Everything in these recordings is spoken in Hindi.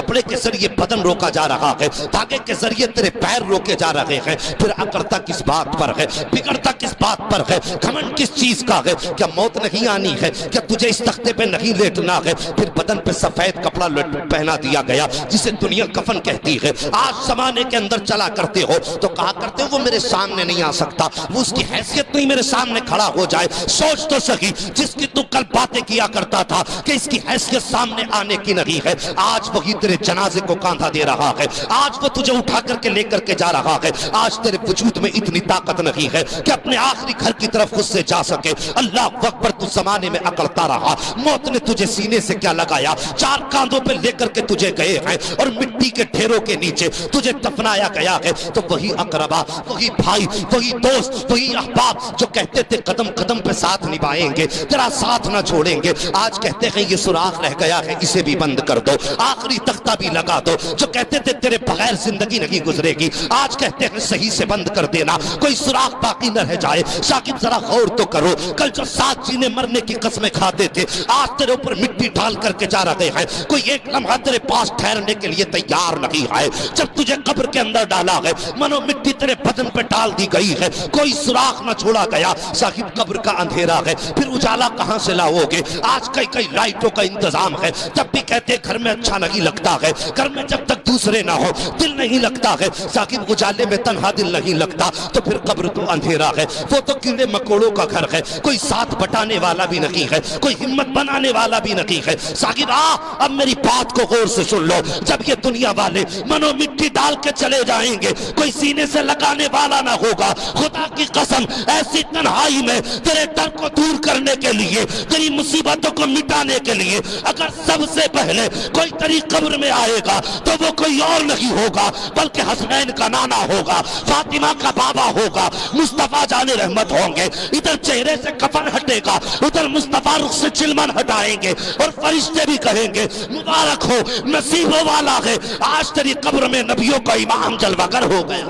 कपड़े के जरिए बदन रोका जा रहा है, धागे के जरिए तेरे पैर रोके जा रहे हैं, फिर अकड़ता किस बात पर है, बिगड़ता किस बात पर है, घमंड किस चीज का है? क्या मौत नहीं आनी है? क्या तुझे इस तख्ते पे नहीं लेटना है? फिर बदन पे सफेद कपड़ा पहना दिया गया जिसे दुनिया कफन कहती है। आज जमाने के अंदर चला करते हो तो कहा करते हो वो मेरे सामने नहीं आ सकता, वो उसकी हैसियत नहीं मेरे सामने खड़ा हो जाए। सोच तो सही, जिसकी तू कल बातें किया करता था कि इसकी हैसियत सामने आने की नहीं है, आज वही तेरे जनाजे को कांधा दे रहा है, आज वो तुझे उठा करके लेकर के जा रहा है। आज तेरे वजूद में इतनी ताकत नहीं है कि अपने आखिरी घर की तरफ खुद से जा सके। अल्लाह अकबर, तू जमाने में अकड़ता रहा, मौत ने तुझे सीने से क्या लगाया, चार कांधों पे लेकर के तुझे गए हैं और मिट्टी के ढेरों के नीचे तुझे दफनाया गया है। तो वही अकरबा, वही भाई, वही दोस्त, वही अहबाब जो कहते थे कदम कदम पे साथ निभाएंगे, तेरा साथ ना छोड़ेंगे, आज कहते हैं ये सुराख रह गया है, इसे भी बंद कर दो, आखिरी तख्ता भी लगा दो। जो कहते थे तेरे बगैर जिंदगी नहीं गुजरेगी, आज कहते हैं सही से बंद कर देना, कोई सुराख बाकी न रह जाए। शाकिब जरा गौर तो करो, कल जो साथ जीने मरने की कस्में खाते थे, आज तेरे ऊपर मिट्टी डाल करके जा रहे हैं, कोई एक लम्हा तेरे पास ठहरने के लिए तैयार नहीं है। जब तुझे कब्र के अंदर डाला है, मनो मिट्टी तेरे बदन पे डाल दी गई है, कोई सुराख न छोड़ा गया। साहिब कब्र का अंधेरा है, फिर उजाला कहां से लाओगे? आज कई कई लाइटों का इंतजाम है, तब भी कहते घर में अच्छा नहीं लगता है, घर में जब तक दूसरे ना हो दिल नहीं लगता है। साकिब उजाले में तन्हा दिल नहीं लगता, तो फिर कब्र तो अंधेरा है, वो तो कीड़े मकोड़ों का घर है, कोई साथ बटाने वाला भी नहीं है, कोई हिम्मत बनाने वाला भी नहीं है। साकिब अब मेरी बात को गौर से सुन लो, जब ये दुनिया वाले मनो मिट्टी डाल के चले जाएंगे, कोई सीने से लगाने वाला ना होगा। खुदा की कसम, ऐसी तन्हाई में तेरे डर को दूर करने के लिए, तेरी मुसीबतों को मिटाने के लिए अगर सबसे पहले कोई तेरी कब्र में आएगा तो वो कोई और नहीं होगा बल्कि हसनैन का नाना होगा, फातिमा का बाबा होगा, मुस्तफा जाने रहमत होंगे। इधर चेहरे से कफन हटेगा, उधर मुस्तफा रुख से चिलमन हटाएंगे और फरिश्ते भी कहेंगे मुबारक हो, नसीबों वाला है, आज तेरी कब्र में नबियों का इमाम जलवागर हो गया।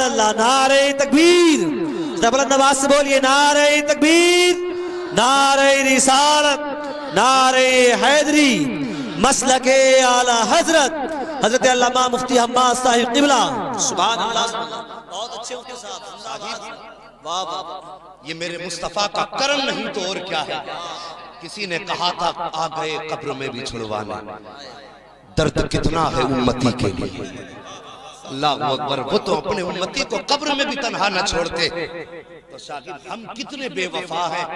अल्लाह, नारे तकबीर, बुलंद आवाज से बोलिए नारे तकबीर, नारे रिसालत, नारे हैदरी, मसलके आला हजरत हजरत अल्लामा मुफ्ती हम्माद साहिब किबला। सुभान अल्लाह, बहुत अच्छे मुफ्ती साहब, वाह वाह। ये मेरे मुस्तफा का करम नहीं तो और क्या है। किसी ने कहा था आ गए कब्र में भी छुड़वाने, दर्द कितना है उम्मती के लिए। अल्लाह अकबर, वो तो अपने उम्मती को कब्र में भी तन्हा न छोड़ते। तो शागिद हम कितने बेवफा हैं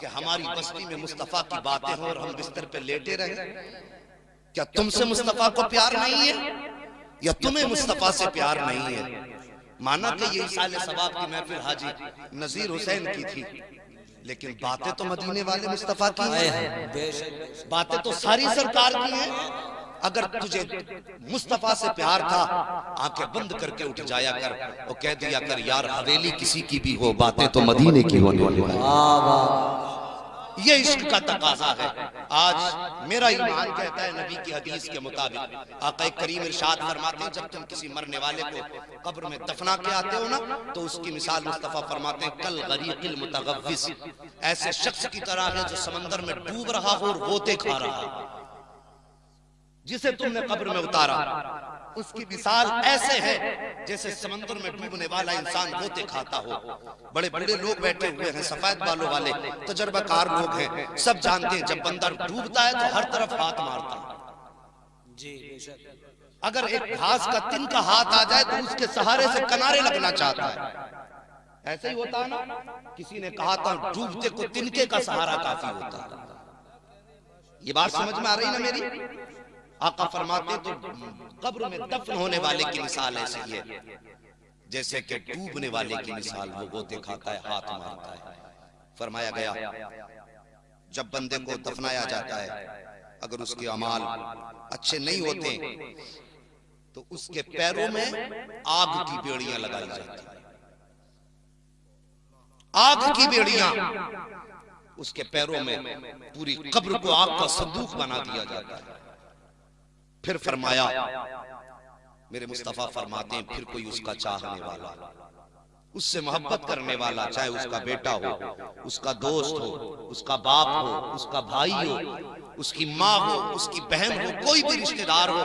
कि हमारी बस्ती में मुस्तफा की बातें हो और हम बिस्तर पे लेटे रहे। क्या तुमसे मुस्तफा को प्यार नहीं है या तुम्हें मुस्तफा से प्यार नहीं है? माना कि ये साले सवाब की महफिल हाजी नजीर हुसैन की थी, लेकिन बातें तो मदीने वाले मुस्तफा की हैं, बातें तो सारी सरकार की हैं। अगर तुझे मुस्तफा से प्यार था, आंखें बंद करके उठ जाया कर और कह दिया कर यार हवेली किसी की भी हो, बातें तो मदीने की होने वाली। ये इश्क का तकाजा है। आज मेरा ईमान कहता है नबी की हदीस के मुताबिक, आका करीम इरशाद फरमाते हैं जब तुम किसी मरने वाले को कब्र में दफना के आते हो ना, तो उसकी मिसाल मुस्तफा फरमाते हैं कल गरीकिल मुतगव्विस, ऐसे शख्स की तरह है जो समंदर में डूब रहा हो और गोते खा रहा हो। जिसे तुमने कब्र में उतारा उसकी मिसाल ऐसे है जैसे समंदर में डूबने वाला इंसान गोते खाता हो। बड़े बड़े लोग बैठे हुए हैं, सफेद बालों वाले तजर्बाकार लोग हैं, सब जानते हैं जब बंदर डूबता है तो हर तरफ हाथ मारता है जी। अगर एक घास का तिन का हाथ आ जाए तो उसके सहारे से किनारे लगना चाहता है। ऐसे ही होता है ना, किसी ने कहा था डूबते को तिनके का सहारा काफी होता है। ये बात समझ में आ रही ना मेरी? आका फरमाते तो कब्र में दफन होने वाले की मिसाल ऐसी है जैसे कि डूबने वाले की मिसाल, वो गोते खाता है, हाथ मारता है। फरमाया गया जब बंदे को दफनाया जाता है, अगर उसके अमाल अच्छे नहीं होते तो उसके पैरों में आग की बेड़ियां लगाई जाती हैं। आग की बेड़ियां उसके पैरों में, पूरी कब्र को आग का संदूक बना दिया जाता है। फिर फरमाया मेरे मुस्तफा फरमाते हैं फिर कोई उसका चाहने वाला, उससे मोहब्बत करने वाला, चाहे उसका बेटा हो, उसका दोस्त हो, उसका बाप हो, उसका भाई हो, उसकी माँ हो, उसकी बहन हो, कोई भी रिश्तेदार हो,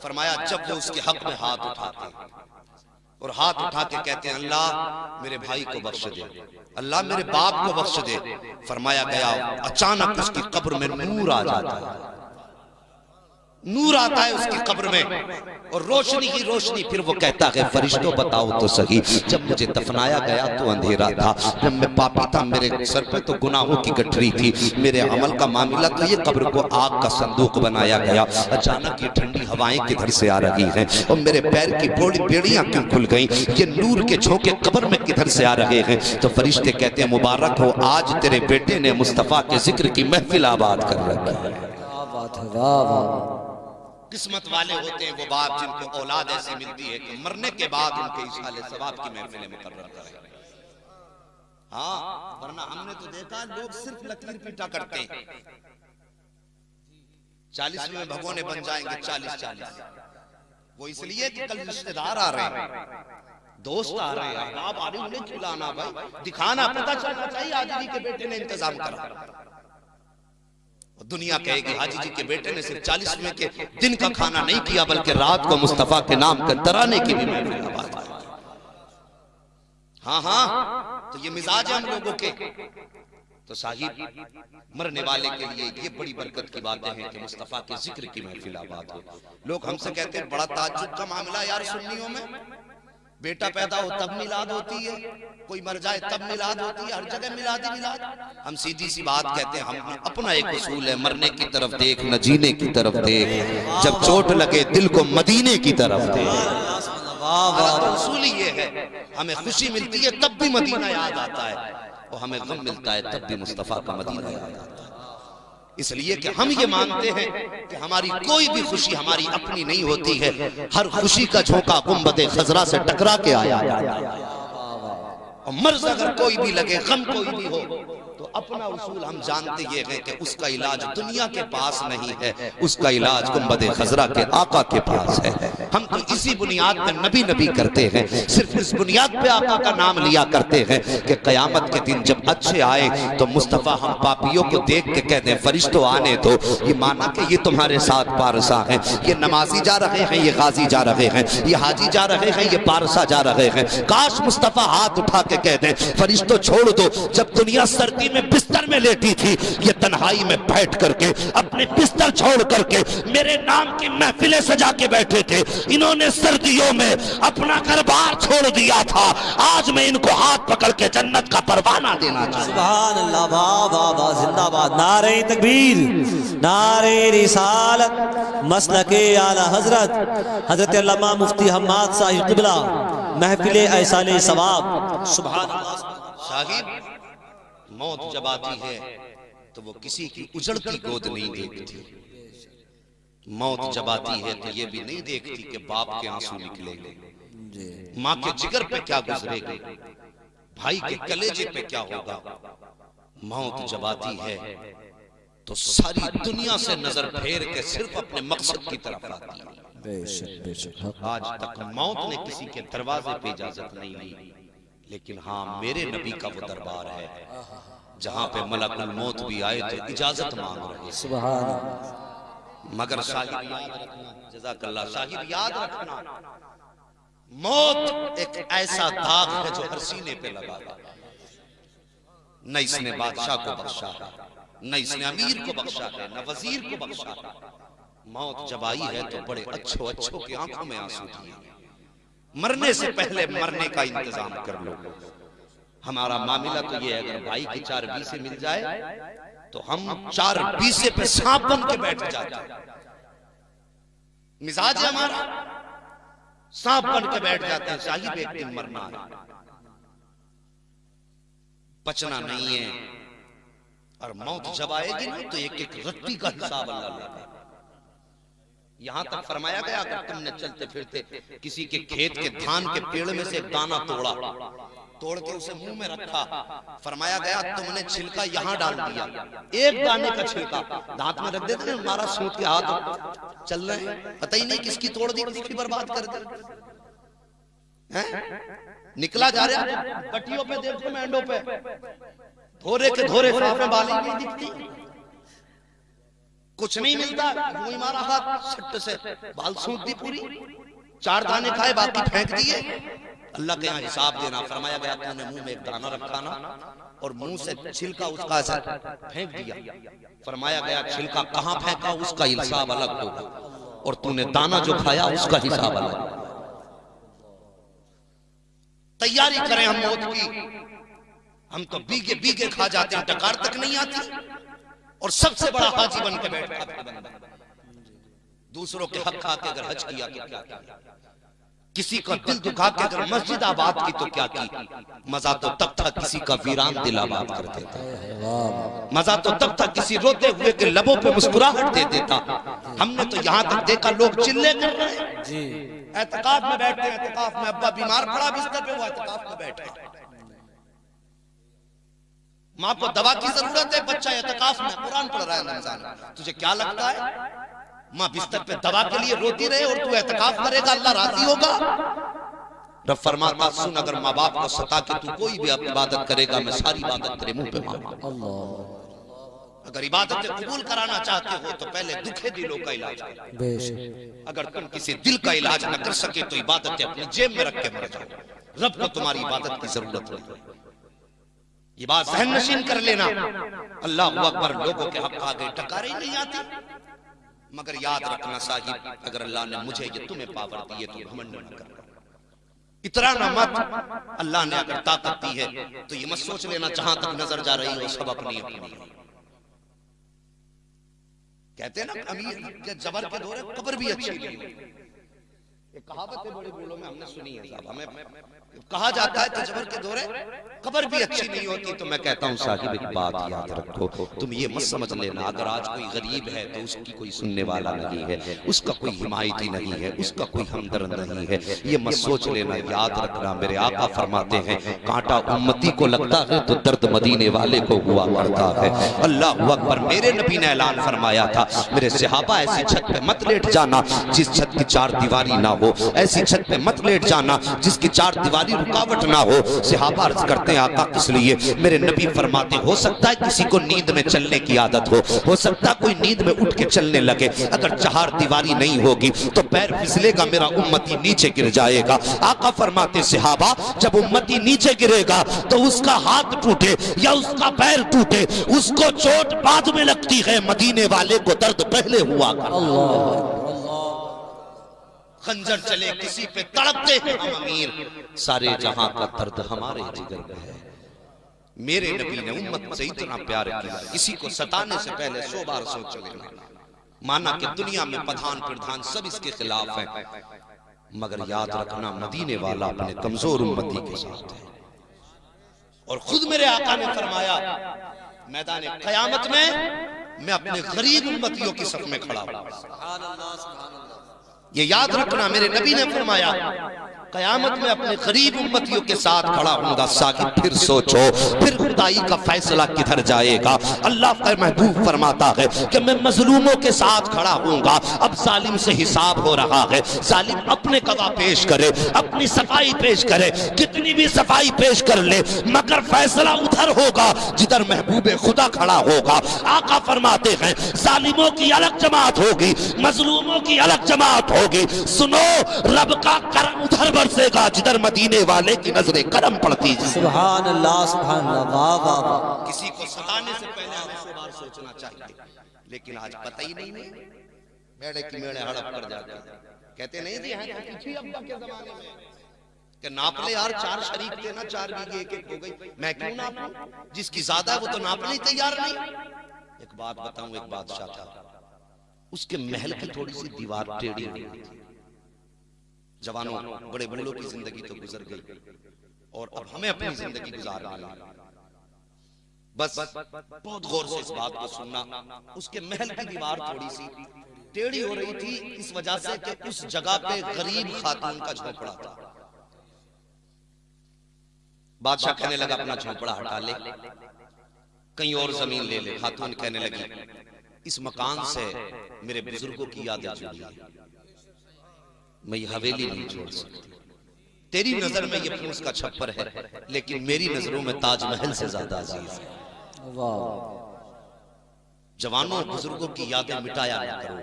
फरमाया जब वो उसके हक में हाथ उठाते और हाथ उठा के कहते हैं अल्लाह मेरे भाई को बख्श दे, अल्लाह मेरे बाप को बख्श दे, फरमाया गया अचानक उसकी कब्र में नूर आ जाता है, नूर आता है उसकी कब्र में और रोशनी ही रोशनी। फिर वो कहता है फरिश्तों बताओ तो सही, जब मुझे दफनाया गया तो अंधेरा था, जब मैं पापी था मेरे सर पे तो गुनाहों की गठरी थी, मेरे अमल का मामला तो ये कब्र को आग का संदूक बनाया गया। अचानक ये ठंडी हवाएं किधर से आ रही हैं और मेरे पैर की बड़ी बेड़ियां क्यों खुल गई, ये नूर के झोंके कब्र में किधर से आ रहे हैं। तो फरिश्ते कहते हैं मुबारक हो, आज तेरे बेटे ने मुस्तफा के जिक्र की महफिल आबाद कर रखी है। किस्मत वाले होते हैं वो बाप जिनको औलाद ऐसी मिलती है कि मरने के बाद उनके इशाले सवाब की महफिलें मुकर्रर करें। हाँ, वरना हमने तो देखा लोग सिर्फ लकीर पीटा करते हैं। 40वें भगोने बन जाएंगे 40-40, वो इसलिए कि कल रिश्तेदार आ रहे हैं, दोस्त आ रहे हैं, आप आ रहे उन्हें खिलाना भाई, दिखाना, पता चलना चाहिए हाजी जी के बेटे ने इंतजाम करा। दुनिया कहेगी हाजी जी के बेटे ने सिर्फ 40वें के दिन का खाना नहीं किया बल्कि रात को मुस्तफा के नाम का तराने की भी महफिल आबाद की। हाँ हाँ, तो ये मिजाज है हम लोगों के। तो साहिब, मरने वाले के लिए ये बड़ी बरकत की बातें हैं कि मुस्तफा के जिक्र की महफिल आबाद हो। लोग हमसे कहते हैं बड़ा ताज्जुब का मामला यार सुन्नियों में, बेटा पैदा हो तब मिलाद होती है, कोई मर जाए तब मिलाद होती है, हर जगह मिलाद ही मिलाद। हम सीधी सी बात कहते हैं, हम अपना एक उसूल है, मरने की तरफ देख न जीने की तरफ देख, जब चोट लगे दिल को मदीने की तरफ देख। हमारा उसूल ये है, हमें खुशी मिलती है तब भी मदीना याद आता है और हमें गम मिलता है तब भी मुस्तफा का मदीना याद आता है। इसलिए कि हम ये मानते हैं कि हमारी कोई भी खुशी हमारी अपनी नहीं होती है, हर खुशी का झोंका गुंबदे खजरा से टकरा के आया। और मर्ज अगर कोई भी लगे, गम कोई भी हो, तो अपना उसूल हम जानते ये हैं कि उसका इलाज दुनिया के पास नहीं है, उसका इलाज गुंबदे खजरा के आका के पास है। हम तो इसी बुनियाद पे नबी नबी करते हैं, सिर्फ इस बुनियाद पे आका का नाम लिया करते हैं कि कयामत के दिन जब अच्छे आए तो मुस्तफा हम पापियों को देख के कहते हैं फरिश्तों आने दो, ये माना कि ये तुम्हारे साथ पारसा हैं, ये नमाजी जा रहे हैं, ये गाजी जा रहे हैं, ये हाजी जा रहे हैं, ये पारसा जा रहे हैं। काश मुस्तफा हाथ उठा के कह दें फरिश्तों छोड़ दो, जब दुनिया सर्दी में बिस्तर में लेटी थी, ये तन्हाई में बैठ करके अपने बिस्तर छोड़ करके मेरे नाम की महफिलें सजा के बैठे थे, इन्होंने सर्दियों में अपना घर-बार छोड़ दिया था, आज मैं इनको हाथ पकड़ के जन्नत का परवाना देना चाहता हूं। सुभान अल्लाह, वाह वाह वाह, जिंदाबाद, नारे तकबीर, नारे रिसालत, मसलके आला हजरत हजरत अल्लामा मुफ्ती हम्माद साहिब क़िबला, महफिले ऐसाले सवाब। सुभान अल्लाह। साहिब, मौत जब आती है तो वो किसी की उजड़ती गोद नहीं देखती, मौत जब आती है तो ये भी नहीं देखती कि बाप के आंसू निकलेंगे, माँ के जिगर पे क्या गुजरेगी, भाई के कलेजे पे क्या होगा। मौत जब आती है तो सारी दुनिया से नजर फेर के सिर्फ अपने मकसद की तरफ आती है। बेशक बेशक, आज तक मौत ने किसी के दरवाजे पे इजाजत नहीं ली, लेकिन हाँ मेरे नबी का वो दरबार है जहां पे मलकुल मौत भी आए तो इजाजत मांग रहे। सुभान। मगर साहिब याद रखना, जज़ाकल्लाह, साहिब याद रखना, मौत एक ऐसा दाग है जो हर सीने पे लगा है। न इसने बादशाह को बख्शा है, न इसने अमीर को बख्शा है, न वजीर को बख्शा है। मौत जब आई है तो बड़े अच्छों की आंखों में आंसू दिए। मरने से पहले मरने का इंतजाम कर लो। हमारा मामला तो ये है, अगर भाई की 4 बीसे मिल जाए तो हम 4 बीसे पे सांप बन के बैठ जाते हैं। मिजाज है हमारा, सांप बन के बैठ जाते हैं। साहिब एक दिन मरना है, बचना नहीं है, और मौत जब आएगी ना तो एक एक रत्ती का हिसाब अल्लाह लेगा। यहां तक फरमाया गया अगर तुमने चलते फिरते किसी के खेत के धान के पेड़ में से एक दाना तोड़ा, तोड़ के उसे मुंह में रखा, फरमाया गया तुमने छिलका यहां डाल दिया, एक दाने का छिलका दांत में रख देते, हमारा सूत के हाथ चल रहे हैं, पता ही नहीं किसकी तोड़ दी, किसकी बर्बाद कर दी। निकला जा रहा पट्टियों पे, देखो मेंढों पे धोरे के धोरे बालें नहीं दिखती। कुछ नहीं मिलता, यूं ही मारा हाथ सट्ट से, बाल सूंघ दी पूरी, 4 दाने खाए बाकी फेंक दिए। अल्लाह के यहाँ हिसाब देना। फरमाया गया तूने मुंह में एक दाना रखा ना और मुंह से छिलका उसका ऐसा फेंक दिया। फरमाया गया छिलका कहाँ फेंका उसका हिसाब अलग होगा और तूने दाना जो खाया उसका हिसाब अलग। तैयारी करें हम मौत की। हम तो बीगे बीगे खा जाते हैं, डकार तक नहीं आती। और सबसे बड़ा हाजी बन के बैठा बंदा, दूसरों के हक खा के अगर हज किया तो क्या किया, किसी का दिल दुखा के अगर मस्जिद आबाद की तो क्या की। मजा तो तब था किसी का वीरान दिल आबाद कर देता। मजा तो तब था किसी रोते हुए के लबों पे मुस्कुराहट दे देता। हमने तो यहाँ तक देखा लोग चिल्ले कर रहे हैं जी, एतकाफ में बैठते हैं, एतकाफ में अब्बा बीमार पड़ा बिस्तर पे, वो एतकाफ में बैठे। माँ को दवा की जरूरत है, बच्चा एतकाफ में कुरान पढ़ रहा है रमजान में। तुझे क्या लगता है माँ बिस्तर पे दवा के लिए रोती रहे और तू एतकाफ करेगा, अल्लाह राजी होगा? रब फरमाता सुन, अगर माँ बाप को सता के तू कोई भी इबादत करेगा मैं सारी इबादत तेरे मुंह पे मांगूंगा। अगर इबादत कबूल कराना चाहते हो तो पहले दुखे दिलों का इलाज करो। अगर तुम किसी दिल का इलाज न कर सके तो इबादत अपनी जेब में रख के मर जाओ। रब को तुम्हारी इबादत की जरूरत नहीं। ये बात ज़हन नशीन कर लेना। अल्लाह अकबर, लोगों के हक आगे टकारे ही नहीं आती। मगर याद रखना साहिब, अगर अल्लाह ने मुझे ये तुम्हें पावर दी है तो घमंड न करना, इतराना मत। अल्लाह ने अगर ताकत दी है तो ये मत सोच लेना जहां तक नजर जा रही हो सब अपनी अपनी। कहते हैं ना अमीर के जबर के दौरे कब्र भी अच्छी नहीं। एक कहावत है बड़े बोलों में हमने सुनी है साहब, हमें कहा जाता है कि जबर के दौरे कब्र भी अच्छी नहीं होती। तो मैं कहता हूँ साहिब एक बात याद रखो, तुम ये मत समझ लेना अगर आज कोई गरीब है तो उसकी कोई सुनने वाला नहीं है, उसका कोई हिमायती नहीं है, उसका कोई हमदर्द नहीं है, ये मत सोच लेना। याद रखना मेरे आका फरमाते हैं कांटा उम्मती को लगता है तो दर्द मदीने वाले को हुआ करता है। अल्लाह अकबर। मेरे नबी ने ऐलान फरमाया था मेरे सहाबा ऐसी छत पे मत लेट जाना जिस छत की 4 दीवारी ना हो, ऐसी छत पे मत लेट जाना जिसकी 4 दीवारी रुकावट ना हो। सहाबा अर्ज करते हैं आका किस लिए? मेरे नबी फरमाते हो सकता है किसी को नींद में चलने की आदत हो सकता है कोई नींद में उठ के चलने लगे, अगर 4 दीवारी नहीं होगी तो पैर फिसलेगा, मेरा उम्मती नीचे गिर जाएगा। आका फरमाते सहाबा जब उम्मती नीचे गिरेगा तो उसका हाथ टूटे या उसका पैर टूटे उसको चोट बाद में लगती है, मदीने वाले को दर्द पहले हुआ। खंजर चले किसी पे तड़पते हैं हम अमीर, सारे जहां का दर्द हमारे जिगर में है। मेरे नबी ने उम्मत से इतना प्यार किया, किसी को सताने से पहले 100 बार सोच लेना। माना कि दुनिया में प्रधान प्रधान सब इसके खिलाफ हैं, मगर याद रखना मदीने वाला अपने कमजोर उम्मती के साथ है। और खुद मेरे आका ने फरमाया मैदान क़यामत में मैं अपने गरीब उम्मतियों की सफ में खड़ा हूं। ये याद रखना मेरे नबी ने फरमाया कयामत में अपने गरीब उम्मतियों के साथ खड़ा होगा। साकिब फिर सोचो फिर खुदाई का फैसला किधर जाएगा। अल्लाह का महबूब फरमाता है कि मैं मजलूमों के साथ खड़ा होऊंगा। अब जालिम से हिसाब हो रहा है, जालिम अपने गवाह पेश करे, अपनी सफाई पेश करे, कितनी भी सफाई पेश कर ले मगर फैसला उधर होगा जिधर महबूब खुदा खड़ा होगा। आका फरमाते हैं जालिमों की अलग जमात होगी, मजलूमों की अलग जमात होगी। सुनो रब का करम उधर बरसेगा जिधर मदीने वाले की नजरें करम पड़ती है। सुभान अल्लाह सुभान अल्लाह, वाह वाह वाह। किसी को सताने से पहले हमें 100 बार सोचना चाहिए, लेकिन आज पता ही नहीं है। मेड़े की मेड़े हड़प कर जाते हैं, कहते नहीं जी हैं पीछे अब्बा के जमाने में कि नाप ले यार 4 शरीक थे ना, 4 बीघे एक एक हो गई, मैं क्यों नापूं? जिसकी ज्यादा है वो तो नापने ही तैयार नहीं। एक बात बताऊं, एक बादशाह था, उसके महल की थोड़ी सी दीवार टेढ़ी हुई थी। जवानों बड़े बूढ़ों की जिंदगी तो गुजर गई और अब हमें अपनी जिंदगी गुजारना है। बस बहुत गौर से इस बात को सुनना। उसके महल की दीवार थोड़ी सी टेढ़ी हो रही थी इस वजह से कि उस जगह पे गरीब खातून का झोपड़ा था। बादशाह कहने लगा अपना झोपड़ा हटा ले, कहीं और जमीन ले ले। खातून कहने लगी इस मकान से मेरे बुजुर्गों की यादें जुड़ी है, मैं ये हवेली नहीं छोड़ सकती। तेरी नजर में ये फूस का छप्पर है लेकिन मेरी नजरों में ताजमहल से ज्यादा अजीज है। जवानों बुजुर्गों की यादें मिटाया ना करो।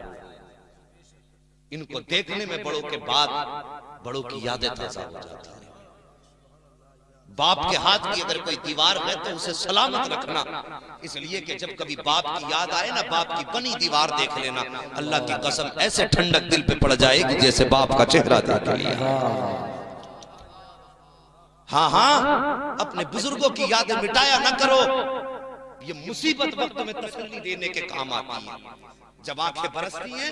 इनको देखने में बड़ों के बाद बड़ों की यादें ताजा हो जाती हैं। बाप के हाथ की अगर कोई दीवार है तो उसे सलामत रखना, इसलिए कि जब कभी बाप की याद आए ना, बाप की बनी दीवार देख लेना, अल्लाह की कसम ऐसे ठंडक दिल पे पड़ जाएगी जैसे बाप का चेहरा देख लिया। हाँ हाँ, अपने बुजुर्गों की यादें मिटाया ना करो, ये मुसीबत वक्त में तसल्ली देने के काम आती है। जब आंखें बरसती हैं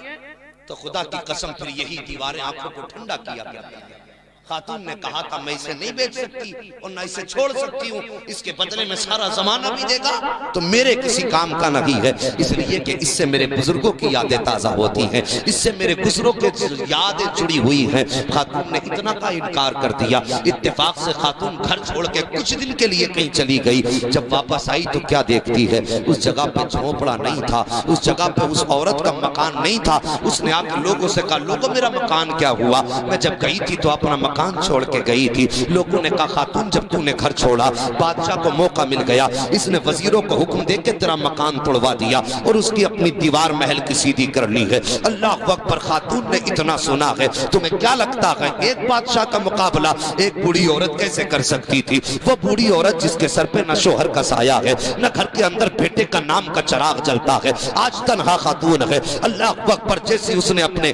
तो खुदा की कसम फिर यही दीवारें आंखों को ठंडा किया करती हैं। खातून ने कहा था मैं इसे नहीं बेच सकती और ना इसे छोड़ सकती हूँ, इसके बदले में सारा जमाना भी देगा तो मेरे किसी काम का नहीं है, इसलिए कि इससे मेरे बुजुर्गों की यादें ताजा होती हैं, इससे मेरे बुजुर्गों के यादें जुड़ी हुई हैं। खातून ने इतना का इनकार कर दिया। इत्तेफाक से खातून घर छोड़ के कुछ दिन के लिए कहीं चली गई। जब वापस आई तो क्या देखती है, उस जगह पे झोंपड़ा नहीं था, उस जगह पे उस औरत का मकान नहीं था। उसने आके लोगों से कहा, लोगों मेरा मकान क्या हुआ? मैं जब गई थी तो अपना मकान छोड़ के गई थी। लोगों ने कहा, खातून जब तूने घर छोड़ा बादशाह को मौका मिल गया, इसने वजीरों को हुक्म देके तेरा मकान तोड़वा दिया और उसकी अपनी दीवार महल की सीधी कर ली है। अल्लाह अकबर। खातून ने इतना सुना है, तुम्हें क्या लगता है एक बादशाह का मुकाबला एक बूढ़ी औरत कैसे कर सकती थी? वो बूढ़ी औरत जिसके सर पे न शोहर का साया है, न घर के अंदर बेटे का नाम का चिराग जलता है, आज तन्हा खातून है। अल्लाह अकबर। जैसे उसने अपने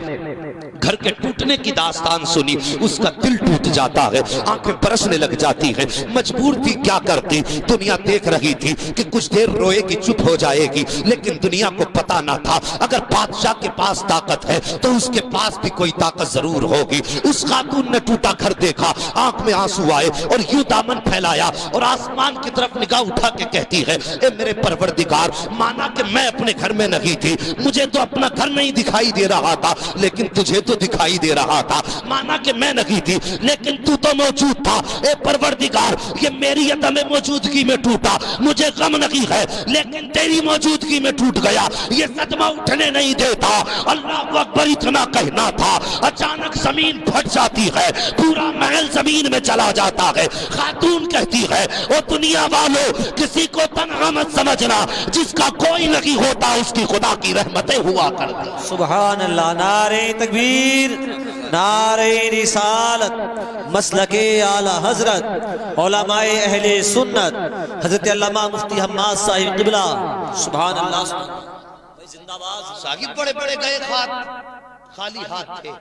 घर के टूटने की दास्तान सुनी, उसका दिल टूट जाता है, आंखें बरसने लग जाती हैं। मजबूर थी, क्या करती? दुनिया देख रही थी कि कुछ देर रोएगी, चुप हो जाएगी, लेकिन दुनिया को पता ना था अगर बादशाह के पास ताकत है तो उसके पास भी कोई ताकत जरूर होगी। उस खातून ने टूटा घर देखा, आंख में आंसू आए और यूं दामन फैलाया और आसमान की तरफ निगाह उठा के कहती है, ए मेरे परवरदिगार, माना कि मैं अपने घर में नहीं थी, मुझे तो अपना घर नहीं दिखाई दे रहा था, लेकिन तुझे तो दिखाई दे रहा था। माना कि मैं नहीं थी लेकिन तू तो मौजूद था। ए परवरदिगार, ये मेरी अदम मौजूदगी में टूटा, मुझे गम नहीं है, लेकिन तेरी मौजूदगी में टूट गया, ये सदमा उठने नहीं देता। अल्लाह अकबर। इतना कहना था, अचानक जमीन फट जाती है, पूरा महल जमीन में चला जाता है। खातून कहती है, ओ दुनिया वालों, किसी को तन्हा मत समझना, जिसका कोई नहीं होता उसकी खुदा की रहमतें हुआ करती। सुभान अल्लाह। नारे तकबीर, नारे रिसालत, मसलके आला हजरत, उलमाए अहले सुन्नत, हजरत अल्लामा मुफ्ती हम्माद साहिब क़िबला। सुभान अल्लाह। जिंदाबाद। साहिब बड़े बड़े गए, खाली हाथ थे।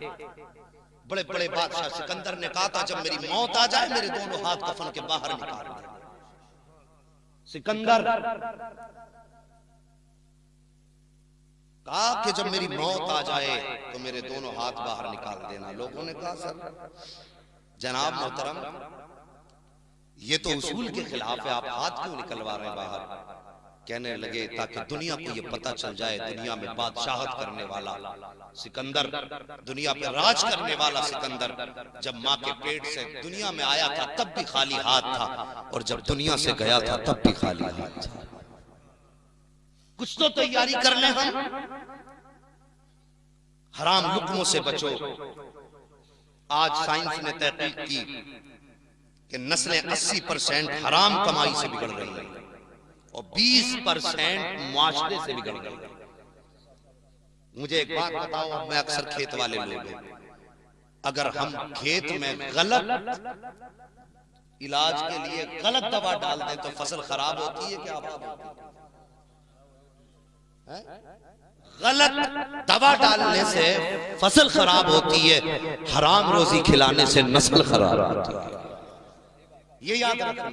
बड़े बड़े बादशाह सिकंदर ने कहा था, जब मेरी मौत आ जाए मेरे दोनों हाथ कफन के बाहर निकाल दे। सिकंदर कहा कि जब मेरी मौत आ जाए तो मेरे दोनों हाथ बाहर निकाल देना। लोगों ने कहा, सर जनाब मोहतरम, ये तो उसूल के खिलाफ है, आप हाथ क्यों निकलवा रहे हैं बाहर? कहने लगे, ताकि दुनिया को ये पता चल जाए, दुनिया में बादशाहत करने वाला सिकंदर, दुनिया पे राज करने वाला सिकंदर, जब माँ के पेट से दुनिया में आया था तब भी खाली हाथ था, और जब दुनिया से गया था तब भी खाली हाथ था। कुछ तो तैयारी कर ले हम। हराम लुक्मों से बचो। आज साइंस ने तहकीक की कि नस्लें 80% हराम कमाई से बिगड़ रही हैं और 20% मुआशरे से बिगड़ गई। मुझे एक बात बताओ, अब मैं अक्सर खेत वाले लोग हैं, अगर हम खेत में गलत इलाज के लिए गलत दवा डाल दें तो फसल खराब होती है क्या आबाद होती है? गलत दवा डालने से फसल खराब होती है, हराम रोजी खिलाने से नस्ल खराब होती है। ये याद रखना।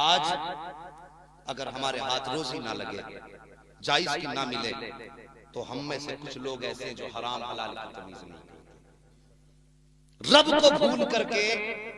आज अगर हमारे हाथ रोजी ना लगे, जायज की ना मिले, तो हम में से कुछ लोग ऐसे हैं जो हराम हलाल की तमीज नहीं करते। रब को भूल करके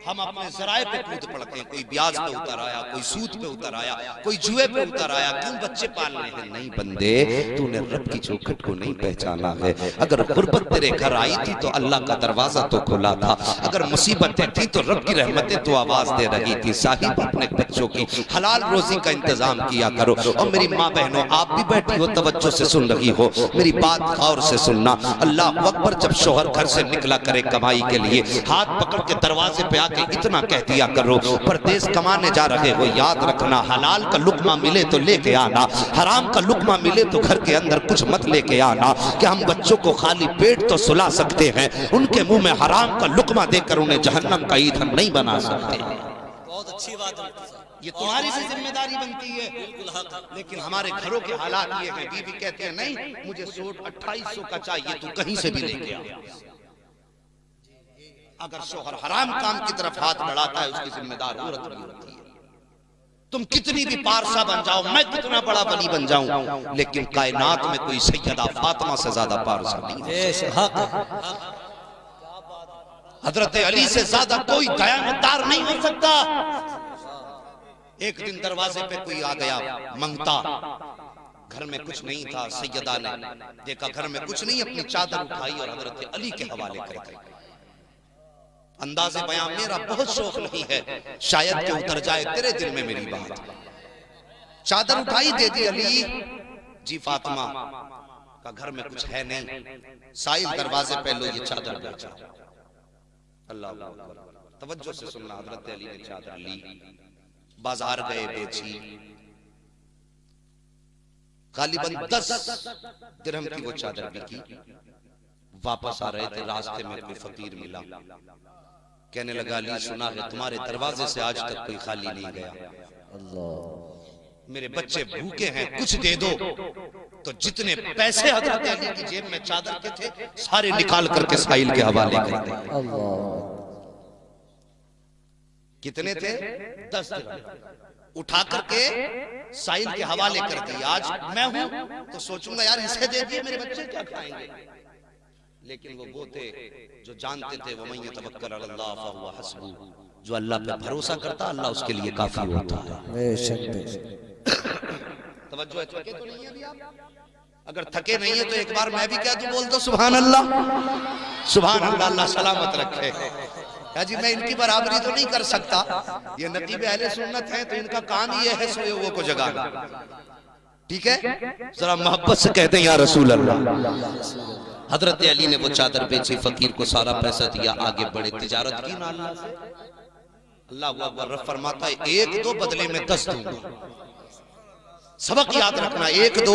हम अपने जराए पे कूद पड़ते हैं। कोई ब्याज पे उतर आया, कोई सूद पे उतर आया, कोई जुए पे उतर आया। क्यों बच्चे पाल रहे हैं? नहीं बंदे, तूने रब की चौखट को नहीं पहचाना है। अगर गुर्बत तेरे घर आई थी तो अल्लाह का दरवाजा तो खुला था, अगर मुसीबतें थी तो रब की रहमतें तो आवाज दे रही थी। साहिब, अपने बच्चों की हलाल रोजी का इंतजाम किया करो। और मेरी माँ बहनों, आप भी बैठी हो, तवज्जो से सुन रही हो, मेरी बात गौर से सुनना। अल्लाह अकबर। जब शोहर घर से निकला करे कमाई के लिए, लिए हाथ पकड़ के दरवाजे पे आके इतना कह दिया करो, परदेश कमाने जा रहे हो याद रखना, हलाल का लुकमा मिले तो लेके आना, हराम का लुकमा मिले तो घर के अंदर कुछ मत लेके आना। कि हम बच्चों को खाली पेट तो सुला सकते हैं, उनके मुंह में हराम का लुकमा देकर उन्हें जहन्नम का ईंधन नहीं बना सकते। बहुत अच्छी बात है, ये तुम्हारी भी जिम्मेदारी बनती है। लेकिन हमारे घरों के हालात ये हैं, बीवी कहते हैं नहीं मुझे सूट 2800 का चाहिए, तू कहीं से भी लेके आ। अगर शोहर हराम काम की तरफ हाथ बढ़ाता है उसकी जिम्मेदार औरत भी होती है। तुम कितनी भी पारसा बन जाओ, मैं कितना बड़ा वली बन जाऊं, लेकिन कायनात में कोई सैयदा फातिमा से ज्यादा पारसा नहीं है। हजरत अली से ज्यादा कोई दयानतदार नहीं हो सकता। एक दिन दरवाजे पे कोई आ गया मंगता, घर में कुछ नहीं था। सैयदा ने देखा घर में कुछ नहीं, अपनी चादर उठाई और हजरत अली के हवाले कर दी। अंदाज़े बयां मेरा बहुत शौक नहीं है, शायद के उतर जाए तेरे दिल में मेरी बात। चादर उठाई दे दी अली जी, फातिमा का घर में कुछ है नहीं। साइल दरवाजे पे लो ये चादर बेचा। अल्लाह तवज्जो से सुनना, हजरत अली ने चादर ली, बाजार गए, बेची। गालिबन 10 दिरहम की वो चादर बिकी। वापस आ रहे थे, रास्ते में कोई फकीर मिला, कहने लगा अली सुना है तुम्हारे दरवाजे से आज तक कोई खाली नहीं गया। मेरे बच्चे भूखे हैं, कुछ दे दो। तो जितने पैसे हजरत अली की जेब में चादर के थे सारे निकाल करके साहिल के हवाले कर दिए। कितने थे? 10 दिरहम उठा करके साहिल के हवाले कर दिए। आज मैं हूं तो सोचूंगा यार इसे दे दिए, मेरे बच्चे क्या खाएंगे। लेकिन वो थे जो जानते थे वो मैं तवक्कल अल्लाह फहुवा हस्बु, जो अल्लाह पे भरोसा करता अल्लाह उसके लिए काफी होता है। तवज्जो है, थके तो नहीं है अभी आप? अगर थके नहीं है तो एक बार मैं भी कह दूं, बोल दो सुभान अल्लाह। सुभान अल्लाह, अल्लाह सलामत रखे। जी मैं इनकी बराबरी तो नहीं कर सकता, ये नतीबे अहले सुन्नत हैं तो इनका काम ये है सोए हुए को जगाना। ठीक है, जरा मोहब्बत से कहते हैं या रसूल अल्लाह। हजरत अली ने वो चादर बेची, फकीर को सारा पैसा दिया, आगे बढ़े, तिजारत की ना अल्लाह से। अल्लाह अकबर फरमाता है 1-2 बदले में 10 दूंगा। सबक याद रखना, 1-2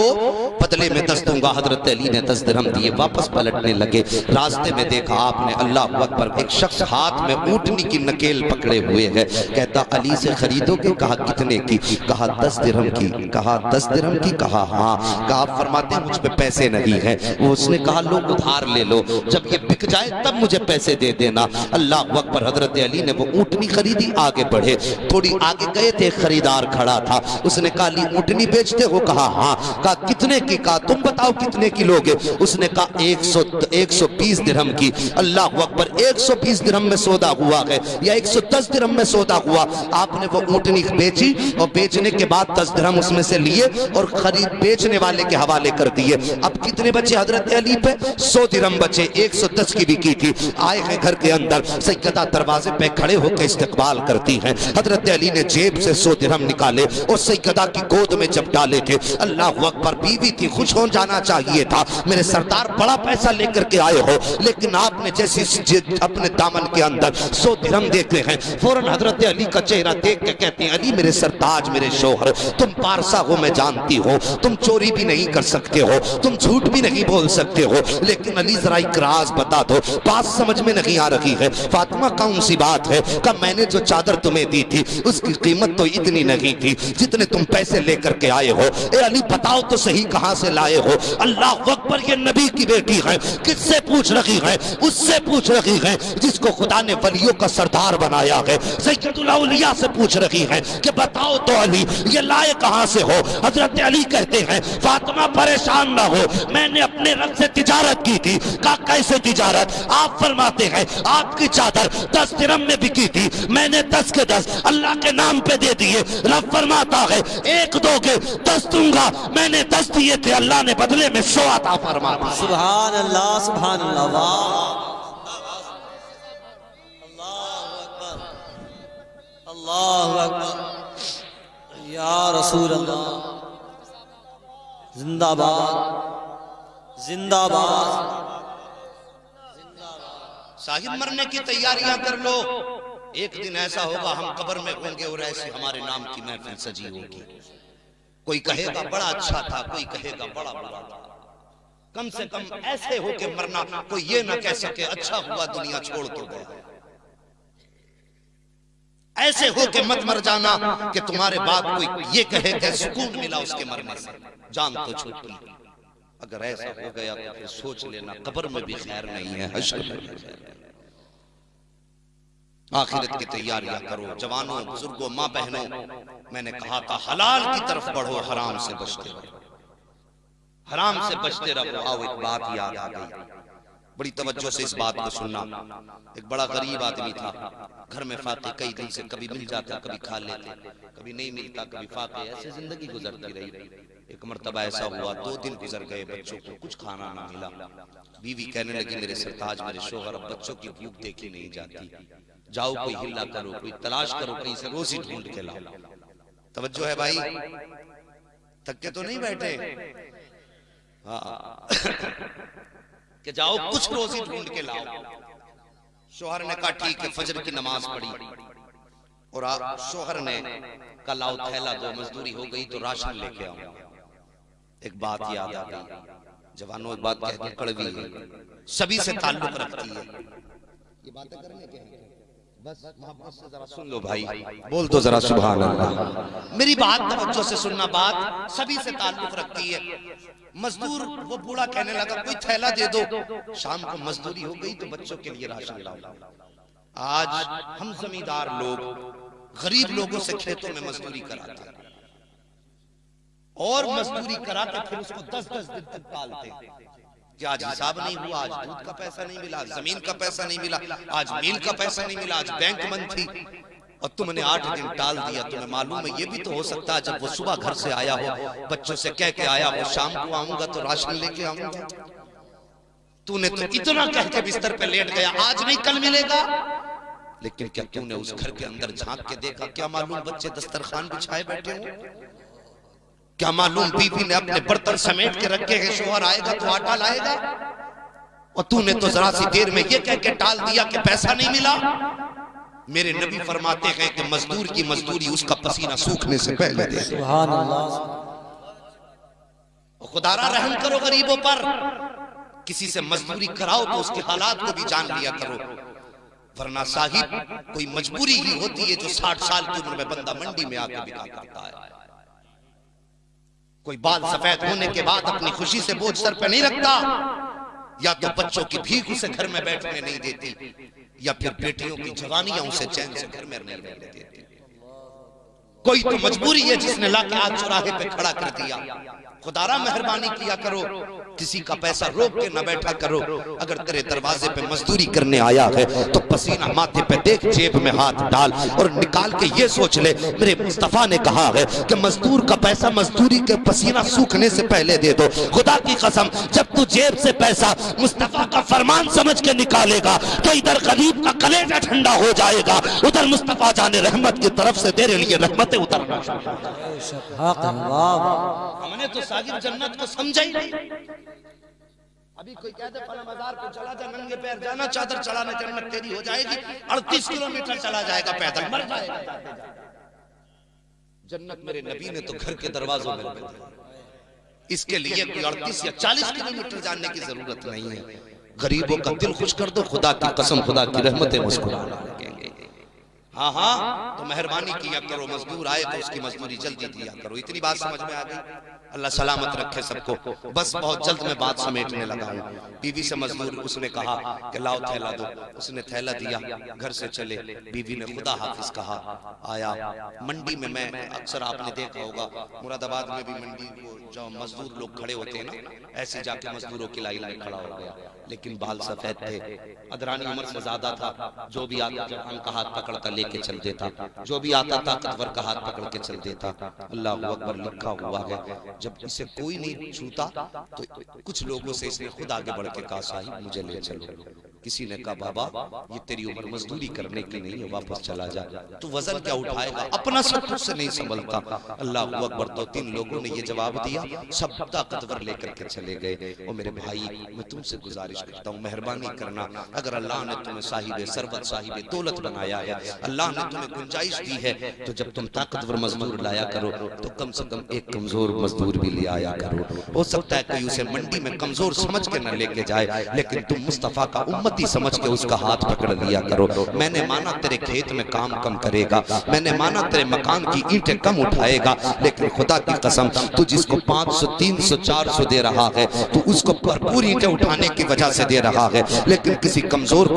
बदले में 10 दूंगा। हजरत अली ने 10 दिरहम दिए, वापस पलटने लगे। रास्ते में देखा आपने, अल्लाह अकबर, एक शख्स हाथ में ऊंटनी की नकेल पकड़े हुए है। कहता अली से खरीदोगे? कहा कितने की? कहा 10 दिरहम की। कहा 10 दिरहम की? कहा हाँ। कहा आप फरमाते हैं मुझ पे पैसे नहीं है। वो उसने कहा लो उधार ले लो, जब ये बिक जाए तब मुझे पैसे दे देना। अल्लाह अकबर। हजरत अली ने वो ऊंटनी खरीदी, आगे बढ़े। थोड़ी आगे गए थे, खरीदार खड़ा था। उसने कहा ली ऊंटनी बेचते हो? कहा हाँ। कहा कितने की? कहा तुम बताओ कितने की लोगे? उसने कहा 120 दिरहम की। अल्लाह अकबर। 120 दिरहम में सौदा हुआ है या 110 दिरहम में सौदा हुआ? आपने वो ऊंटनी बेची और बेचने के बाद 10 दिरहम उसमें से लिए और खरीद बेचने वाले के हवाले कर दिए। अब कितने बचे हजरत अली पे? 100 दिरहम बचे। 110 की बिकी थी। आए हैं घर के अंदर, सैयदा दरवाजे पे खड़े होकर इस्तकबाल करती हैं। हजरत अली ने जेब से 100 दिरहम निकाले और सैयदा की गोद में जब डाले थे। अल्लाह अकबर। बीवी थी, खुश हो जाना चाहिए था, मेरे सरदार बड़ा पैसा लेकर के आए हो। लेकिन आपने जैसे अपने दामन के अंदर 100 दिरहम देते हैं, फौरन हजरत अली का चेहरा देख के कहते हैं अली मेरे सरताज, मेरे शोहर, तुम पारसा हो मैं जानती हो, तुम चोरी भी नहीं कर सकते हो, तुम झूठ भी नहीं बोल सकते हो, लेकिन अली जरा एक राज बता दो, बात समझ में नहीं आ रही है। फातिमा कौन सी बात है? कि मैंने जो चादर तुम्हें दी थी उसकी कीमत तो इतनी नहीं थी जितने तुम पैसे लेकर के आए हो। ए अली बताओ तो सही कहां से लाए हो? अल्लाह अकबर। ये नबी की बेटी है, किससे पूछ रही है? उससे पूछ रही है जिसको खुदा ने वलियों का सरदार बनाया है। सैयदुल औलिया से पूछ रही है कि बताओ तो अली ये लाए कहां से हो? हजरत अली कहते हैं फातिमा परेशान ना हो, मैंने अपने रब से तिजारत की थी। कहा कैसे तिजारत? आप फरमाते हैं आपकी चादर 10 दिरहम में बिकी थी, मैंने 10 के 10 अल्लाह के नाम पे दे दिए। रब फरमाता है 1 दोगे 10 दूंगा, मैंने 10 दिए थे, अल्लाह ने बदले में 100 अता फरमा दिया। सुभान अल्लाह, सुभान अल्लाह, अल्लाह अकबर, या रसूल अल्लाह, जिंदाबाद जिंदाबाद। साहिब मरने की तैयारियां कर लो, एक दिन ऐसा होगा हम कब्र में होंगे और ऐसी हमारे नाम की महफिल सजी होगी। कोई कहेगा बड़ा अच्छा था, कोई कहेगा बड़ा बुरा था। कम से कम ऐसे होके मरना, कोई ये ना कह सके अच्छा हुआ दुनिया छोड़ तो गया। ऐसे होके मत मर जाना कि तुम्हारे बाद कोई ये कहे कि सुकून मिला उसके मरने से, जान तो छूटी। अगर ऐसा हो गया तो फिर सोच लेना कब्र में भी खैर नहीं है, हश्र में भी खैर नहीं। आखिरत की तैयारियां करो जवानों, बुजुर्गों, माँ बहनों। मैंने कहा था हलाल की तरफ बढ़ो, हराम से बचते रहो, हराम से बचते रहो। आओ एक बात याद आ गई, बड़ी तवज्जो से इस बात को सुनना। एक बड़ा गरीब आदमी था, घर में फाके कई दिन से, कभी मिल जाता कभी खा लेते, कभी नहीं मिलता कभी फाके, ऐसे जिंदगी गुजरती रही। एक मर्तबा ऐसा हुआ 2 दिन गुजर गए, बच्चों को कुछ खाना ना मिला। बीवी कहने लगी मेरे सरताज, मेरे शोहर, अब बच्चों की भूख देखी नहीं जाती, जाओ कोई हिला करो, कोई तलाश करो, कहीं से रोजी ढूंढ के लाओ। तवज्जो है भाई, थके तो नहीं बैठे, हाँ कि जाओ कुछ रोजी ढूंढ के लाओ। शोहर ने कहा ठीक है, फजर की नमाज पढ़ी और शोहर ने कहा लाओ थैला दो, मजदूरी हो गई तो राशन लेके आओ। एक बात याद आ गई, जवानों एक बात कहनी कड़वी है, सभी से ताल्लुक रखती है, ये बातें करने के हैं, बस मोहब्बत से जरा सुन लो भाई, बोल दो जरा सुभान अल्लाह। मेरी बात तवज्जो से सुनना, बात सभी से ताल्लुक रखती है। मजदूर वो बूढ़ा कहने लगा कोई थैला दे दो, शाम को मजदूरी हो गई तो बच्चों के लिए राशन लाओ। आज हम जमींदार लोग गरीब लोगों से खेतों में मजदूरी कराते हैं और मजदूरी कराते फिर उसको 10-10 दिन तक पालते हैं कि आज हिसाब नहीं हुआ, आज दूध का पैसा नहीं मिला, जमीन का पैसा नहीं मिला, आज मील का पैसा नहीं मिला, आज बैंक बंद थी और तुमने 8 दिन टाल दिया। तुम्हें मालूम है ये भी तो हो सकता है जब वो सुबह घर से आया हो, बच्चों से कह के आया हो शाम को आऊंगा तो राशन लेके आऊंगा, तूने तो इतना कह के बिस्तर पे लेट गया, आज नहीं कल मिलेगा। लेकिन क्या तूने उस घर के अंदर झांक के देखा? क्या मालूम बच्चे दस्तरखान बिछाए बैठे हो, क्या मालूम बीवी ने अपने बर्तन समेट के रखे हैं, शोहर आएगा तो आटा लाएगा, और तूने तो जरा सी देर में ये कह के टाल दिया कि पैसा नहीं मिला। मेरे नबी फरमाते हैं कि मजदूर की मजदूरी उसका पसीना सूखने से पहले दे। सुभान अल्लाह। खुदारा रहम करो गरीबों पर, किसी से मजदूरी कराओ तो उसके हालात को भी जान लिया करो, वरना साहिब कोई मजबूरी ही होती है जो 60 साल की उम्र में बंदा मंडी में आके बिका करता है। कोई बाल सफेद होने के बाद अपनी खुशी से बोझ सर पे नहीं रखता, या तो बच्चों की भीख उसे घर में बैठने नहीं देती, या फिर बेटियों की जवानियां उसे चैन से घर में नहीं रहने देती। कोई तो मजबूरी है जिसने लाके आज चौराहे पे खड़ा कर दिया। खुदारा मेहरबानी किया करो, किसी का पैसा रोक के न बैठा करो। अगर तेरे दरवाजे पे मजदूरी करने आया है तो पसीना माथे पे देख, जेब में हाथ डाल और निकाल के ये सोच ले मेरे मुस्तफा ने कहा है कि मजदूर का पैसा मजदूरी के पसीना सूखने से पहले दे दो। खुदा की कसम जब तू जेब से पैसा मुस्तफा का फरमान समझ के निकालेगा तो इधर गरीब का कलेजा ठंडा हो जाएगा, उधर मुस्तफा जाने रहमत की तरफ से तेरे लिए रहमतें उतरना। हमने तो सागिर जन्नत को समझा ही नहीं। अभी कोई कहते फला बाजार को चला जा, नंगे पैर जाना, चादर चढ़ाने, जन्नत तेरी हो जाएगी। 38 किलोमीटर चला जाएगा पैदल, मर जाएगा। जन्नत मेरे नबी ने तो घर के दरवाजों में रखी, इसके लिए कोई 38 या 40 किलोमीटर जाने की जरूरत नहीं है। गरीबों का दिल खुश कर दो, खुदा की कसम खुदा की रहमतें मुस्कुराने लगेंगे। हाँ हाँ, तो मेहरबानी किया करो, मजदूर आए तो उसकी मजदूरी जल्दी दिया करो। इतनी बात समझ में आ गई? अल्लाह सलामत रखे सबको। बस बहुत जल्द में बात समेटने लगा हूँ। बीवी से मजदूर उसने कहा कि लाओ थैला दो, उसने थैला दिया, घर से चले। बीवी ने खुदा हाफिज कहा, आया मंडी में। मैं अक्सर आपने देखा होगा मुरादाबाद में भी मंडी को जो मजदूर लोग खड़े होते हैं ना, ऐसे जाके मजदूरों की लाइन में खड़ा हो गया, लेकिन बाल सफेद थे, अदरानी उम्र से ज्यादा था। जो भी आता जवान का हाथ पकड़ कर लेके चल देता, जो भी आता ताकतवर का हाथ पकड़ के चल देता। अल्लाह अकबर लिखा हुआ है, जब इसे कोई नहीं छूता तो कुछ लोगों से इसने खुद आगे बढ़ के कहा साहिब मुझे ले चलो। किसी ने कहा बाबा ये तेरी उम्र मजदूरी करने की नहीं है, वापस चला जा। तो वजन क्या उठाएगा, अपना सब कुछ से नहीं संभलता। अल्लाह अकबर। 2-3 लोगों ने ये जवाब दिया, सब ताकतवर लेकर के चले गए। और मेरे भाई मैं तुमसे गुजारिश करता हूँ, मेहरबानी करना, अगर अल्लाह ने तुम्हें साहिब सरवत साहिब दौलत बनाया है, अल्लाह ने तुम्हें गुंजाइश दी है, तो जब तुम ताकतवर मजदूर लाया करो तो कम से कम एक कमजोर मजदूर भी ले आया करो। हो सकता है कोई उसे मंडी में कमजोर समझ के न लेके जाए, लेकिन तुम मुस्तफा का उम्मती समझ के उसका हाथ पकड़ लिया करो। मैंने माना तेरे खेत में काम कम करेगा, मैंने माना तेरे मकान की ईंटें कम उठाएगा, लेकिन खुदा की कसम तू जिसको 500 300 400 दे रहा है, तो उसको भरपूर ईंटें उठाने की वजह से दे रहा है, लेकिन किसी कमजोर को